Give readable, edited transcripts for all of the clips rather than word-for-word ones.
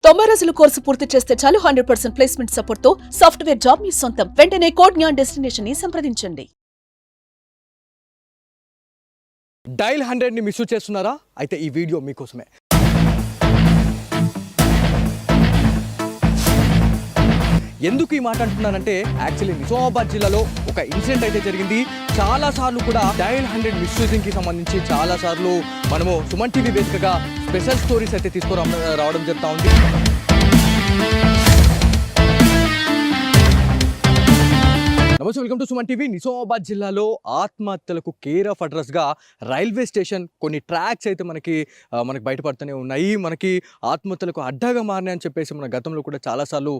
90 రోజుల కోర్సు పూర్తి చేస్తే చాలు 100% ప్లేస్మెంట్ సపోర్ట్ తో సాఫ్ట్వేర్ జాబ్ మీ సొంతం. వెంటనే కోడ్ జ్ఞాన్ డెస్టినేషన్ ని సంప్రదించండి. డైల్ 100 ని మిస్ చేస్తున్నారా? అయితే ఈ వీడియో మీకోసమే. ఎందుకు ఈ మాట అంటున్నానంటే యాక్చువల్లీ నిజామాబాద్ జిల్లాలో ఒక ఇన్సిడెంట్ అయితే జరిగింది. చాలా సార్లు కూడా డైల్ 100 మిస్యూజింగ్ కి సంబంధించి చాలా సార్లు మనము సుమన్ టీవీ బేసిక్గా స్పెషల్ స్టోరీస్ అయితే రావడం జరుగుతూ ఉంది. నమస్తే, welcome to Suman TV. Nizamabad జిల్లాలో ఆత్మహత్యలకు కేర్ ఆఫ్ అడ్రస్గా రైల్వే స్టేషన్ కొన్ని ట్రాక్స్ అయితే మనకి బయటపడుతూనే ఉన్నాయి. మనకి ఆత్మహత్యలకు అడ్డాగా మారినాయని చెప్పేసి మన గతంలో కూడా చాలాసార్లు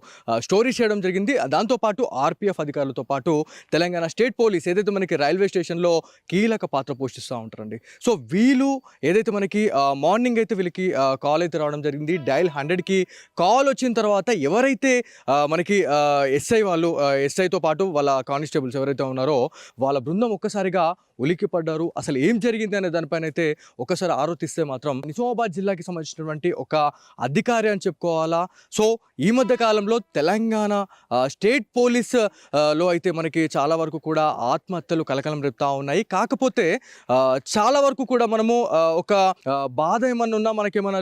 స్టోరీ చేయడం జరిగింది. దాంతోపాటు ఆర్పీఎఫ్ అధికారులతో పాటు తెలంగాణ స్టేట్ పోలీస్ ఏదైతే మనకి రైల్వే స్టేషన్లో కీలక పాత్ర పోషిస్తూ ఉంటారండి. సో వీళ్ళు ఏదైతే మనకి మార్నింగ్ అయితే వీళ్ళకి కాల్ అయితే రావడం జరిగింది. డైల్ 100కి కాల్ వచ్చిన తర్వాత ఎవరైతే మనకి ఎస్ఐతో పాటు వాళ్ళ కానిస్టేబుల్స్ ఎవరైతే ఉన్నారో వాళ్ళ బృందం ఒక్కసారిగా ఉలిక్కి పడ్డారు. అసలు ఏం జరిగింది అనే దానిపైన అయితే ఒకసారి ఆరోపిస్తే మాత్రం నిజామాబాద్ జిల్లాకి సంబంధించినటువంటి ఒక అధికారి అని చెప్పుకోవాలా. సో ఈ మధ్య కాలంలో తెలంగాణ స్టేట్ పోలీస్ లో అయితే మనకి చాలా వరకు కూడా ఆత్మహత్యలు కలకలం రేపుతా ఉన్నాయి. కాకపోతే చాలా వరకు కూడా మనము ఒక బాధ ఏమన్నా ఉన్నా మనకేమన్నా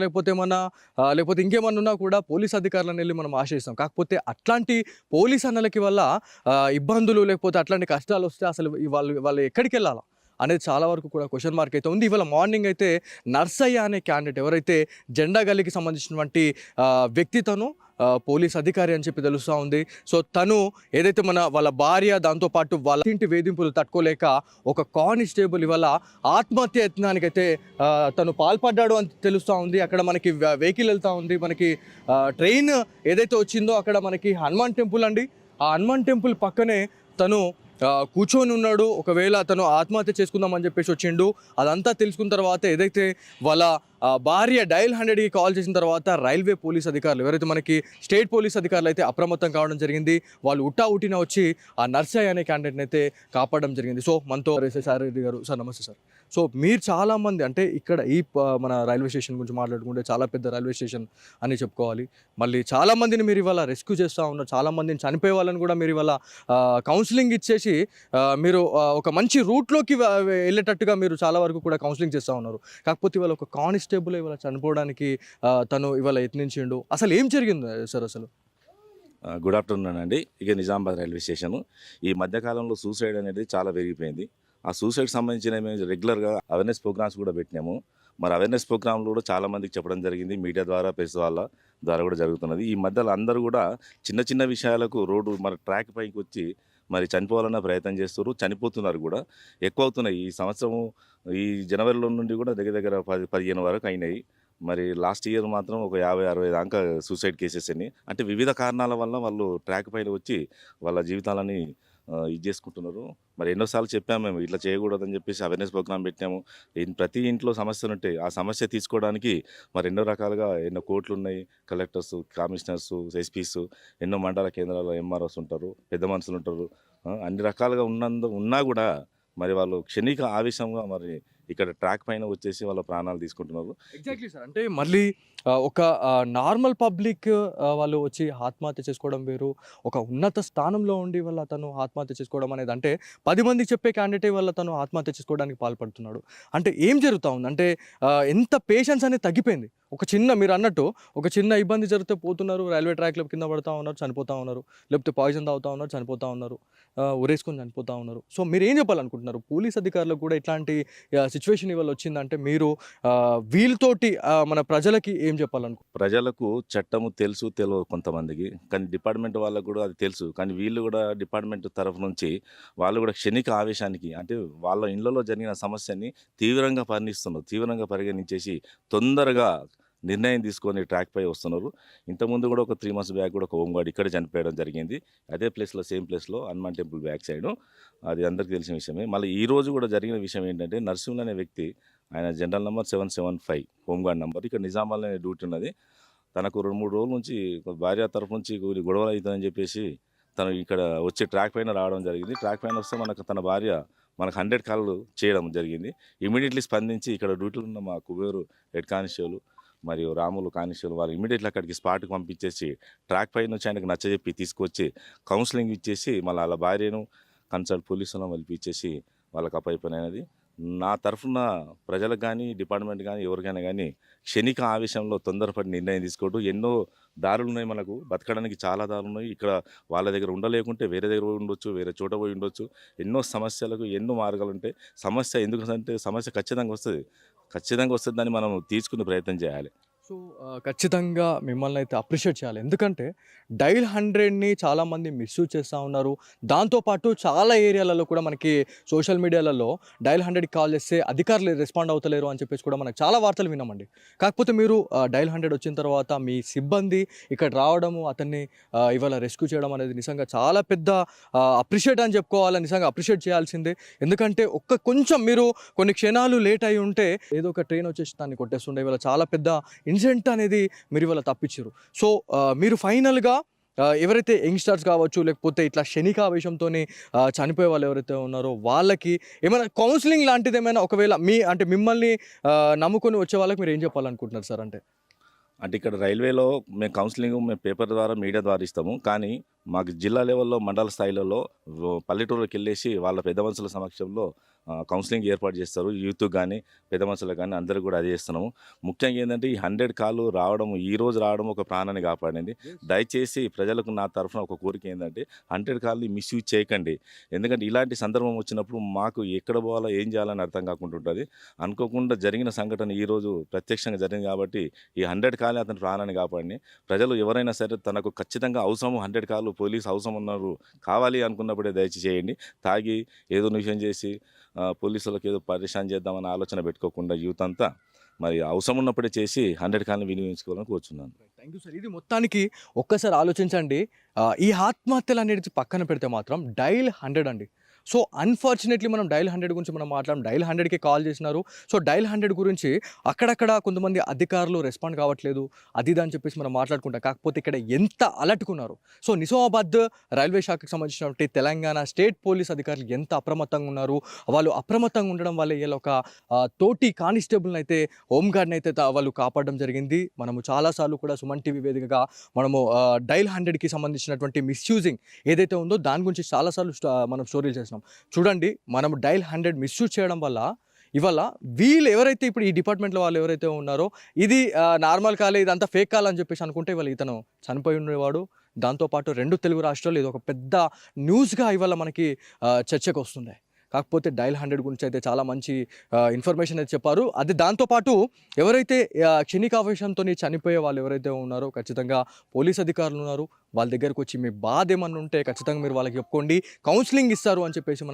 లేకపోతే ఇంకేమన్నా ఉన్నా కూడా పోలీస్ అధికారులను వెళ్ళి మనం ఆశ్రయిస్తాం. కాకపోతే అట్లాంటి పోలీస్ అన్నలకి వల్ల ఇబ్బందులు లేకపోతే అట్లాంటి కష్టాలు వస్తే అసలు వాళ్ళు ఎక్కడికి వెళ్ళాలా అనేది చాలా వరకు కూడా క్వశ్చన్ మార్క్ అయితే ఉంది. ఇవాళ మార్నింగ్ అయితే నర్సయ్య అనే క్యాండిడేట్ ఎవరైతే జెండా గల్లీకి సంబంధించినటువంటి వ్యక్తితను పోలీస్ అధికారి అని చెప్పి తెలుస్తూ ఉంది. సో తను ఏదైతే వాళ్ళ భార్య దాంతోపాటు వాళ్ళ ఇంటి వేధింపులు తట్టుకోలేక ఒక కానిస్టేబుల్ ఇవాళ ఆత్మహత్య యత్నానికైతే తను పాల్పడ్డాడు అని తెలుస్తూ ఉంది. అక్కడ మనకి వెహికల్ వెళ్తూ ఉంది. మనకి ట్రైన్ ఏదైతే వచ్చిందో అక్కడ మనకి హనుమాన్ టెంపుల్ అండి. ఆ హనుమాన్ టెంపుల్ పక్కనే తను కూర్చొని ఉన్నాడు. ఒకవేళ తను ఆత్మహత్య చేసుకుందామని చెప్పేసి వచ్చిండు. అదంతా తెలుసుకున్న తర్వాత ఏదైతే వాళ్ళ భార్య డైల్ 100కి కాల్ చేసిన తర్వాత రైల్వే పోలీస్ అధికారులు ఎవరైతే మనకి స్టేట్ పోలీస్ అధికారులు అయితే అప్రమత్తం కావడం జరిగింది. వాళ్ళు ఉట్టిన వచ్చి ఆ నర్సయ్య అనే క్యాండిడేట్ని అయితే కాపాడడం జరిగింది. సో మనతో సార్ రెడ్డి గారు. సార్ నమస్తే సార్. సో మీరు చాలామంది అంటే ఇక్కడ మన రైల్వే స్టేషన్ గురించి మాట్లాడుకుంటే చాలా పెద్ద రైల్వే స్టేషన్ అని చెప్పుకోవాలి. మళ్ళీ చాలామందిని మీరు ఇవాళ రెస్క్యూ చేస్తూ ఉన్నారు. చాలామందిని చనిపోయే వాళ్ళని కూడా మీరు ఇవాళ కౌన్సిలింగ్ ఇచ్చేసి మీరు ఒక మంచి రూట్లోకి వెళ్ళేటట్టుగా మీరు చాలా వరకు కూడా కౌన్సిలింగ్ చేస్తూ ఉన్నారు. కాకపోతే ఇవాళ ఒక కానిస్టేబుల్ ఇవాళ చనిపోవడానికి తను ఇవాళ యత్నించిండు. అసలు ఏం జరిగింది సార్? అసలు గుడ్ ఆఫ్టర్నూన్ అండి. ఇక నిజామాబాద్ రైల్వే స్టేషన్ ఈ మధ్యకాలంలో సూసైడ్ అనేది చాలా పెరిగిపోయింది. ఆ సూసైడ్ సంబంధించిన మేము రెగ్యులర్గా అవేర్నెస్ ప్రోగ్రామ్స్ కూడా పెట్టినాము. మరి అవేర్నెస్ ప్రోగ్రాంలు కూడా చాలామందికి చెప్పడం జరిగింది. మీడియా ద్వారా, ప్రెస్ వాళ్ళ ద్వారా కూడా జరుగుతున్నది. ఈ మధ్యలో అందరూ కూడా చిన్న చిన్న విషయాలకు రోడ్డు ట్రాక్ పైకి వచ్చి మరి చనిపోవాలన్న ప్రయత్నం చేస్తారు, చనిపోతున్నారు కూడా. ఎక్కువ అవుతున్నాయి. ఈ సంవత్సరం ఈ జనవరిలో నుండి కూడా దగ్గర 10-15 వరకు అయినాయి. మరి లాస్ట్ ఇయర్ మాత్రం ఒక 50-60 దాకా సూసైడ్ కేసెస్ అని, అంటే వివిధ కారణాల వల్ల వాళ్ళు ట్రాక్ పైన వచ్చి వాళ్ళ జీవితాలని ఇది చేసుకుంటున్నారు. మరి ఎన్నోసార్లు చెప్పాము మేము ఇట్లా చేయకూడదని చెప్పేసి అవేర్నెస్ ప్రోగ్రామ్ పెట్టాము. ప్రతి ఇంట్లో సమస్యలు ఉంటాయి. ఆ సమస్య తీసుకోవడానికి మరి ఎన్నో రకాలుగా ఎన్నో కోర్టులు ఉన్నాయి. కలెక్టర్స్, కమిషనర్స్, ఎస్పీస్, ఎన్నో మండల కేంద్రాల్లో ఎంఆర్ఓస్ ఉంటారు, పెద్ద మనుషులు ఉంటారు. అన్ని రకాలుగా ఉన్నా కూడా మరి వాళ్ళు క్షణిక ఆవేశంగా మరి ఇక్కడ ట్రాక్ పైన వచ్చేసి వాళ్ళ ప్రాణాలు తీసుకుంటున్నారు. Exactly sir. అంటే మళ్ళీ ఒక నార్మల్ పబ్లిక్ వాళ్ళు వచ్చి ఆత్మహత్య చేసుకోవడం వేరు, ఒక ఉన్నత స్థానంలో ఉండి వల్ల తను ఆత్మహత్య చేసుకోవడం అనేది, అంటే 10 మందికి చెప్పే క్యాండిడేట్ వల్ల తను ఆత్మహత్య చేసుకోవడానికి పాల్పడుతున్నాడు. అంటే ఏం జరుగుతూ ఉంది అంటే ఎంత పేషెన్స్ అనేది తగ్గిపోయింది. మీరు అన్నట్టు ఒక చిన్న ఇబ్బంది జరిగితే పోతున్నారు, రైల్వే ట్రాక్లో కింద పడుతూ ఉన్నారు, చనిపోతూ ఉన్నారు, లేకపోతే పాయిజన్ తాగుతూ ఉన్నారు, చనిపోతూ ఉన్నారు, ఉరేసుకొని చనిపోతూ ఉన్నారు. సో మీరు ఏం చెప్పాలనుకుంటున్నారు? పోలీస్ అధికారులకు కూడా ఇట్లాంటి సిచ్యువేషన్ ఇవాళ వచ్చిందంటే మీరు వీళ్ళతోటి మన ప్రజలకి ఏం చెప్పాలనుకుంటున్నారు? ప్రజలకు చట్టము తెలియదు కొంతమందికి, కానీ డిపార్ట్మెంట్ వాళ్ళకు కూడా అది తెలుసు. కానీ వీళ్ళు కూడా డిపార్ట్మెంట్ తరఫు నుంచి వాళ్ళు కూడా క్షణిక ఆవేశానికి, అంటే వాళ్ళ ఇళ్లలో జరిగిన సమస్యని తీవ్రంగా పరిగణించేసి తొందరగా నిర్ణయం తీసుకొని ట్రాక్ పై వస్తున్నారు. ఇంతకుముందు కూడా ఒక 3 months బ్యాక్ కూడా ఒక హోంగార్డ్ ఇక్కడ చనిపోయడం జరిగింది. అదే ప్లేస్లో, సేమ్ ప్లేస్లో, హనుమాన్ టెంపుల్ బ్యాక్ సైడ్. అది అందరికీ తెలిసిన విషయమే. మళ్ళీ ఈరోజు కూడా జరిగిన విషయం ఏంటంటే, నర్సింహులు అనే వ్యక్తి, ఆయన జనరల్ నెంబర్ 775 హోంగార్డ్ నెంబర్, ఇక్కడ నిజామాబాద్లో డ్యూటీ ఉన్నది. తనకు 2-3 రోజుల నుంచి భార్య తరఫు నుంచి గొడవలు అవుతుందని చెప్పేసి తను ఇక్కడ వచ్చి ట్రాక్ పైన రావడం జరిగింది. ట్రాక్ పైన వస్తే తన భార్య 100 కాళ్ళు చేయడం జరిగింది. ఇమీడియట్లీ స్పందించి ఇక్కడ డ్యూటీలో ఉన్న మా కుబేరు హెడ్ కానిస్టేబుల్ మరియు రాములు కానిస్టేబుల్ వాళ్ళు ఇమీడియట్లీ అక్కడికి స్పాట్కి పంపించేసి ట్రాక్ పై నుంచి ఆయనకు నచ్చజెప్పి తీసుకొచ్చి కౌన్సిలింగ్ ఇచ్చేసి మళ్ళీ వాళ్ళ భార్యను కన్సల్ట్ పోలీసులను పిలిపించేసి వాళ్ళకి అప్పయిపోయినది. నా తరఫున ప్రజలకు కానీ డిపార్ట్మెంట్ కానీ ఎవరికైనా కానీ క్షణిక ఆవేశంలో తొందరపడి నిర్ణయం తీసుకోవడం. ఎన్నో దారులు ఉన్నాయి, మనకు బతకడానికి చాలా దారులు ఉన్నాయి. ఇక్కడ వాళ్ళ దగ్గర ఉండలేకుంటే వేరే దగ్గర పోయి ఉండొచ్చు, వేరే చోట పోయి ఉండొచ్చు. ఎన్నో సమస్యలకు ఎన్నో మార్గాలు ఉంటాయి. సమస్య ఎందుకంటే సమస్య ఖచ్చితంగా వస్తుందని మనం తీసుకునే ప్రయత్నం చేయాలి. సో ఖచ్చితంగా మిమ్మల్ని అయితే అప్రిషియేట్ చేయాలి. ఎందుకంటే డైల్ 100ని చాలామంది మిస్యూజ్ చేస్తూ ఉన్నారు. దాంతోపాటు చాలా ఏరియాలలో కూడా మనకి సోషల్ మీడియాలలో డైల్ 100కి కాల్ చేస్తే అధికారులు రెస్పాండ్ అవుతలేరు అని చెప్పేసి కూడా మనకు చాలా వార్తలు విన్నామండి. కాకపోతే మీరు డైల్ 100 వచ్చిన తర్వాత మీ సిబ్బంది ఇక్కడ రావడము, అతన్ని ఇవాళ రెస్క్యూ చేయడం అనేది నిజంగా చాలా పెద్ద అప్రిషియేట్ అని చెప్పుకోవాలి. నిజంగా అప్రిషియేట్ చేయాల్సిందే. ఎందుకంటే కొంచెం మీరు కొన్ని క్షణాలు లేట్ అయి ఉంటే ఏదో ఒక ట్రైన్ వచ్చేసి దాన్ని కొట్టేస్తుండే. ఇవాళ చాలా పెద్ద ఇన్సిడెంట్ అనేది మీరు ఇవాళ తప్పించారు. సో మీరు ఫైనల్గా ఎవరైతే యంగ్స్టర్స్ కావచ్చు, లేకపోతే ఇట్లా క్షణికావేశంతో చనిపోయే వాళ్ళు ఎవరైతే ఉన్నారో వాళ్ళకి ఏమైనా కౌన్సిలింగ్ లాంటిది ఏమైనా ఒకవేళ మిమ్మల్ని నమ్ముకొని వచ్చే వాళ్ళకి మీరు ఏం చెప్పాలనుకుంటున్నారు సార్? అంటే ఇక్కడ రైల్వేలో మేము కౌన్సిలింగ్ పేపర్ ద్వారా మీడియా ద్వారా ఇస్తాము. కానీ మాకు జిల్లా లెవెల్లో మండల స్థాయిలలో పల్లెటూరులకు వెళ్ళేసి వాళ్ళ పెద్ద మనుషుల సమక్షంలో కౌన్సిలింగ్ ఏర్పాటు చేస్తారు. యూత్ కానీ పెద్ద మనుషులకు కానీ అందరూ కూడా అదే చేస్తున్నాము. ముఖ్యంగా ఏంటంటే ఈ 100 కాలు రావడం, ఈ రోజు రావడం ఒక ప్రాణాన్ని కాపాడింది. దయచేసి ప్రజలకు నా తరఫున ఒక కోరిక ఏంటంటే 100 కాల్ని మిస్యూజ్ చేయకండి. ఎందుకంటే ఇలాంటి సందర్భం వచ్చినప్పుడు మాకు ఎక్కడ పోవాలో ఏం చేయాలని అర్థం కాకుండా ఉంటుంది. అనుకోకుండా జరిగిన సంఘటన ఈరోజు ప్రత్యక్షంగా జరిగింది కాబట్టి ఈ 100 కాలే అతని ప్రాణాన్ని కాపాడి. ప్రజలు ఎవరైనా సరే తనకు ఖచ్చితంగా అవసరం 100 కాలు పోలీసు అవసరం ఉన్నారు కావాలి అనుకున్నప్పుడే దయచేసి చేయండి. తాగి ఏదో నిషేధం చేసి పోలీసులకు ఏదో పరిశాన్ చేద్దామని ఆలోచన పెట్టుకోకుండా యూత్ అంతా మరి అవసరం ఉన్నప్పుడే చేసి 100 కాలను వినియోగించుకోవాలని కోరుచున్నాను. Thank you sir. ఇది మొత్తానికి ఒక్కసారి ఆలోచించండి. ఈ ఆత్మహత్యలు అనేది పక్కన పెడితే మాత్రం డైల్ 100 అండి. సో అన్ఫార్చునేట్లీ మనం డైల్ 100 గురించి మనం మాట్లాడడం, డైల్ 100కి కాల్ చేసినారు. సో డైల్ 100 గురించి అక్కడక్కడ కొంతమంది అధికారులు రెస్పాండ్ కావట్లేదు, అది అని చెప్పేసి మనం మాట్లాడుకుంటాం. కాకపోతే ఇక్కడ ఎంత అలర్ట్కున్నారు. సో నిజామాబాద్ రైల్వే శాఖకు సంబంధించినటువంటి తెలంగాణ స్టేట్ పోలీస్ అధికారులు ఎంత అప్రమత్తంగా ఉన్నారు. వాళ్ళు అప్రమత్తంగా ఉండడం వల్ల ఇలా ఒక తోటి కానిస్టేబుల్ని అయితే, హోంగార్డ్ని అయితే వాళ్ళు కాపాడడం జరిగింది. మనము చాలాసార్లు కూడా సుమన్ టీవీ వేదికగా మనము డైల్ 100కి సంబంధించినటువంటి మిస్యూజింగ్ ఏదైతే ఉందో దాని గురించి చాలాసార్లు మనం స్టోరీలు చేసినాం. చూడండి, మనం డైల్ 100 మిస్యూజ్ చేయడం వల్ల ఇవాళ వీళ్ళు ఎవరైతే ఇప్పుడు ఈ డిపార్ట్మెంట్లో వాళ్ళు ఎవరైతే ఉన్నారో ఇది నార్మల్ కాలే, ఇదంతా ఫేక్ కాల్ అని చెప్పేసి అనుకుంటే ఇవాళ ఇతను చనిపోయి ఉండేవాడు. దాంతోపాటు 2 తెలుగు రాష్ట్రాలు ఇది ఒక పెద్ద న్యూస్గా ఇవాళ మనకి చర్చకు వస్తుంది. కాకపోతే డైల్ 100 గురించి అయితే చాలా మంచి ఇన్ఫర్మేషన్ అయితే చెప్పారు. అది దాంతోపాటు ఎవరైతే క్షణికావేశంతో చనిపోయే వాళ్ళు ఎవరైతే ఉన్నారో ఖచ్చితంగా పోలీస్ అధికారులు ఉన్నారు, వాళ్ళ దగ్గరకు వచ్చి మీ బాధ ఏమన్నా ఉంటే ఖచ్చితంగా మీరు వాళ్ళకి చెప్పుకోండి, కౌన్సిలింగ్ ఇస్తారు అని చెప్పేసి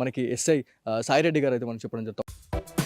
మనకి ఎస్ఐ సాయిరెడ్డి గారు అయితే మనం చెప్పడం జరుగుతుంది.